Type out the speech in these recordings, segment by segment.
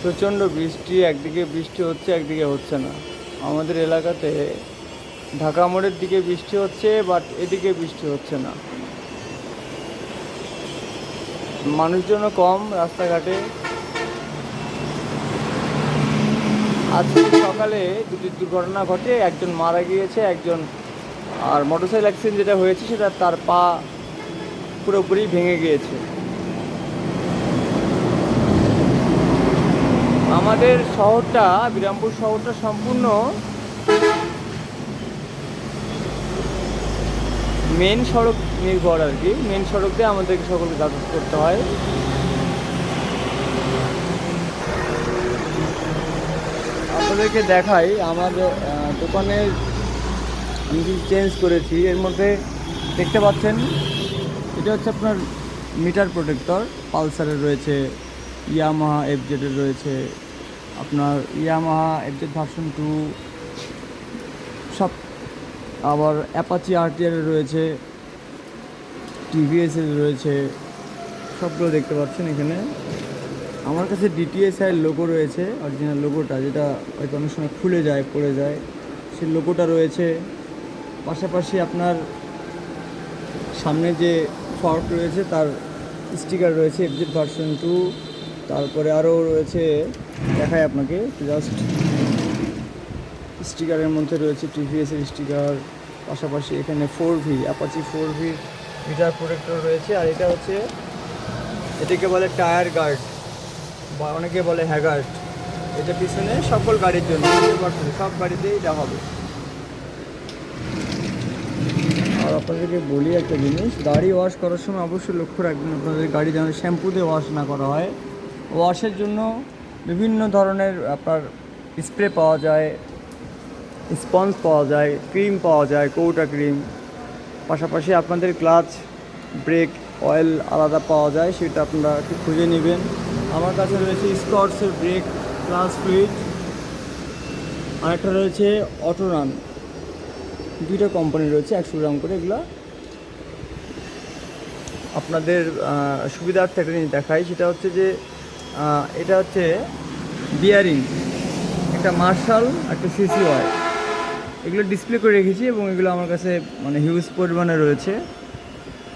প্রচণ্ড বৃষ্টি, একদিকে বৃষ্টি হচ্ছে একদিকে হচ্ছে না। আমাদের এলাকাতে ঢাকা মোড়ের দিকে বৃষ্টি হচ্ছে, বাট এদিকে বৃষ্টি হচ্ছে না। মানুষজনও কম রাস্তাঘাটে। আজকে সকালে দুটি দুর্ঘটনা ঘটে, একজন মারা গিয়েছে, একজন আর মোটরসাইকেল অ্যাক্সিডেন্ট যেটা হয়েছে সেটা তার পা পুরোপুরি ভেঙে গিয়েছে। আমাদের শহরটা, বিরামপুর শহরটা সম্পূর্ণ মেন সড়ক নির্ভর আর কি। মেন সড়ক দিয়ে আমাদেরকে সকলকে যাতায়াত করতে হয়। আপনাদেরকে দেখাই আমার দোকানের আমি কিছু চেঞ্জ করেছি। এর মধ্যে দেখতে পাচ্ছেন এটা হচ্ছে আপনার মিটার প্রোটেক্টর। পালসারের রয়েছে, ইয়ামাহা এফজেডের রয়েছে, আপনার ইয়ামাহা এফজেড ভার্সন 2 সব, আবার অ্যাপাচি আরটিআরের রয়েছে, টিভিএসের রয়েছে, সবগুলো দেখতে পাচ্ছেন এখানে। আমার কাছে ডিটিএসআই লোগো রয়েছে, অরিজিনাল লোগোটা, যেটা হয়তো অনেক সময় খুলে যায়, পড়ে যায়, সেই লোগোটা রয়েছে। পাশাপাশি আপনার সামনে যে ফর্ক রয়েছে তার স্টিকার রয়েছে এফজেড ভার্সন 2। তারপরে আরও রয়েছে, দেখায় আপনাকে জাস্ট, স্টিকারের মধ্যে রয়েছে টিভিএসের স্টিকার। পাশাপাশি এখানে 4V Apache 4V metre protector রয়েছে। আর এটা হচ্ছে, এটাকে বলে টায়ার গার্ড বা অনেকে বলে হ্যাগার্ড। এটা পিছনে সকল গাড়ির জন্য, সব গাড়িতেই এটা হবে। আর আপনাদেরকে বলি একটা জিনিস, গাড়ি ওয়াশ করার সময় অবশ্যই লক্ষ্য রাখবেন আপনাদের গাড়ি যেন শ্যাম্পু দিয়ে ওয়াশ না করা হয়। ওয়াশের জন্য বিভিন্ন ধরনের আপনার স্প্রে পাওয়া যায়, স্পঞ্জ পাওয়া যায়, ক্রিম পাওয়া যায়, কৌটা ক্রিম। পাশাপাশি আপনাদের ক্লাচ, ব্রেক অয়েল আলাদা পাওয়া যায়, সেটা আপনারা একটু খুঁজে নেবেন। আমার কাছে রয়েছে স্কটসের ব্রেক ক্লাচ ফ্লুইড, আরেকটা রয়েছে অটোরান। দুইটা কোম্পানি রয়েছে, 100 গ্রাম করে। এগুলো আপনাদের সুবিধার্থে একটা জিনিস দেখাই, সেটা হচ্ছে যে এটা হচ্ছে বিয়ারিং, একটা মার্শাল, একটা CCY। এগুলো ডিসপ্লে করে রেখেছি এবং এগুলো আমার কাছে মানে হিউজ পরিমাণে রয়েছে,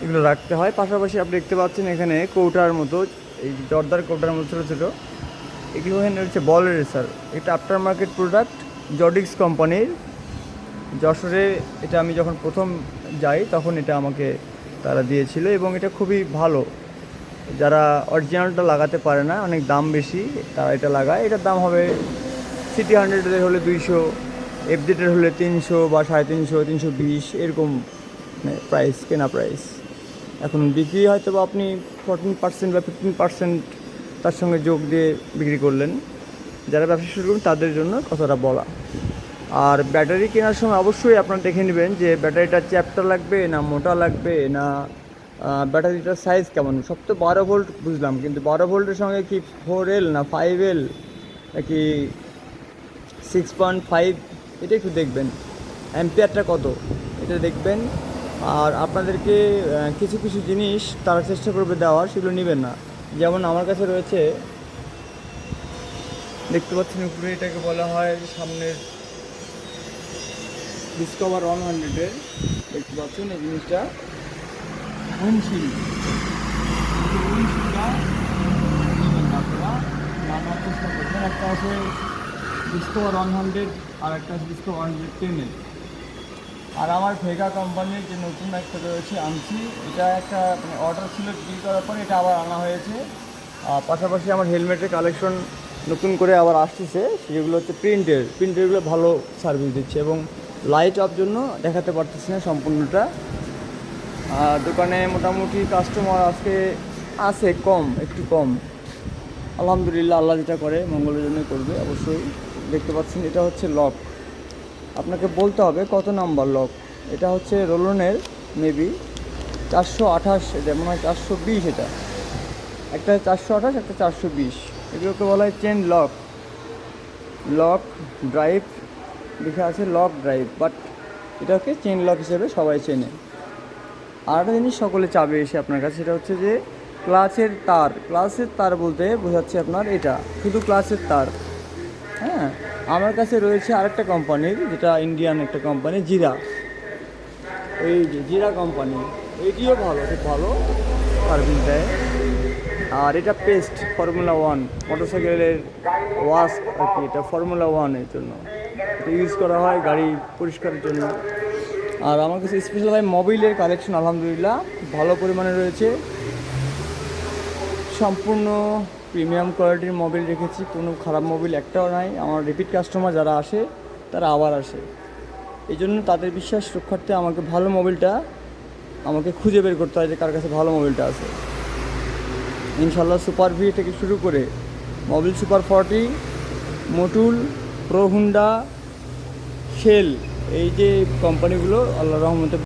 এগুলো রাখতে হয়। পাশাপাশি আপনি দেখতে পাচ্ছেন এখানে কৌটার মতো, এই জর্দার কৌটার মতো ছোটো ছোটো, এগুলো এখানে হচ্ছে বল রেসার। এটা আফটার মার্কেট প্রোডাক্ট, জডিক্স কোম্পানির। যশোরে এটা আমি যখন প্রথম যাই তখন এটা আমাকে তারা দিয়েছিল এবং এটা খুবই ভালো। যারা অরিজিনালটা লাগাতে পারে না, অনেক দাম বেশি, তারা এটা লাগায়। এটার দাম হবে সিটি 100-এর হলে 200, এফজেডের হলে 300 বা 350, 320 এরকম প্রাইস, কেনা প্রাইস। এখন বিক্রি হয়তো বা আপনি 14% বা 15% তার সঙ্গে যোগ দিয়ে বিক্রি করলেন। যারা ব্যবসা শুরু করবেন তাদের জন্য কথাটা বলা। আর ব্যাটারি কেনার সময় অবশ্যই আপনারা দেখে নেবেন যে ব্যাটারিটা চ্যাপ্টা লাগবে না মোটা লাগবে, না ব্যাটারিটার সাইজ কেমন। সব তো 12 ভোল্ট বুঝলাম, কিন্তু 12 ভোল্টের সঙ্গে কি 4L না 5L নাকি 6.5, এটা একটু দেখবেন। অ্যাম্পিয়ারটা কত এটা দেখবেন। আর আপনাদেরকে কিছু কিছু জিনিস তারা চেষ্টা করবে দেওয়ার, সেগুলো নেবেন না। যেমন আমার কাছে রয়েছে, দেখতে পাচ্ছেন উপরে, এটাকে বলা হয় সামনের ডিসকভার 100-এর, দেখতে পাচ্ছেন এই জিনিসটা উইন্ডশিল্ড। উইন্ডশিল্ডটা আপনারা নামার চেষ্টা করবেন। একটা আছে ডিসকভার 100 আর একটা আছে ডিসকভার 110-এর। আর আমার ভেগা কোম্পানির যে নতুন একটা রয়েছে আনছি, এটা একটা মানে অর্ডার ছিল, বিল করার পরে এটা আবার আনা হয়েছে। পাশাপাশি আমার হেলমেটের কালেকশন নতুন করে আবার আসতেছে, সেগুলো হচ্ছে প্রিন্টেরগুলো ভালো সার্ভিস দিচ্ছে এবং লাইট অফ জন্য দেখাতে পারতেছি না সম্পূর্ণটা। দোকানে মোটামুটি কাস্টমার আজকে আছে কম, একটু কম। আলহামদুলিল্লাহ, আল্লাহ যেটা করে মঙ্গলের জন্যই করবে অবশ্যই। দেখতে পাচ্ছেন এটা হচ্ছে লক, আপনাকে বলতে হবে কত নাম্বার লক। এটা হচ্ছে রোলনের মেবি 428, এটা মনে হয় 420। এটা একটা 428, একটা 420। এগুলোকে বলা হয় চেন লক, লক ড্রাইভ লেখা আছে, লক ড্রাইভ, বাট এটাকে চেন লক হিসেবে সবাই চেনে। আর একটা জিনিস সকলে চাবে এসে আপনার কাছে, সেটা হচ্ছে যে ক্লাচের তার বলতে বোঝাচ্ছে আপনার এটা শুধু ক্লাচের তার। হ্যাঁ, আমার কাছে রয়েছে আরেকটা কোম্পানির, যেটা ইন্ডিয়ান একটা কোম্পানি, জিরা। এই যে জিরা কোম্পানি, এইটিও ভালো, খুব ভালো সার্ভিস দেয়। আর এটা পেস্ট ফর্মুলা 1 মোটরসাইকেলের ওয়াশ আর কি, এটা ফর্মুলা 1-এর জন্য এটা ইউজ করা হয় গাড়ি পরিষ্কারের জন্য। আর আমার কাছে স্পেশাল ভাই মোবিলের কালেকশন আলহামদুলিল্লাহ খুব ভালো পরিমাণে রয়েছে, সম্পূর্ণ প্রিমিয়াম কোয়ালিটির মোবিল রেখেছি, কোনো খারাপ মোবিল একটাও নাই। আমার রিপিট কাস্টমার যারা আসে তারা আবার আসে, এই জন্য তাদের বিশ্বাস রক্ষার্থে আমাকে ভালো মোবিলটা আমাকে খুঁজে বের করতে হয় যে কার কাছে ভালো মোবিলটা আছে। ইনশাল্লাহ সুপার ভি থেকে শুরু করে Mobil super 40, Motul, Pro Honda, Shell, এই যে কোম্পানিগুলো আল্লাহর রহমতে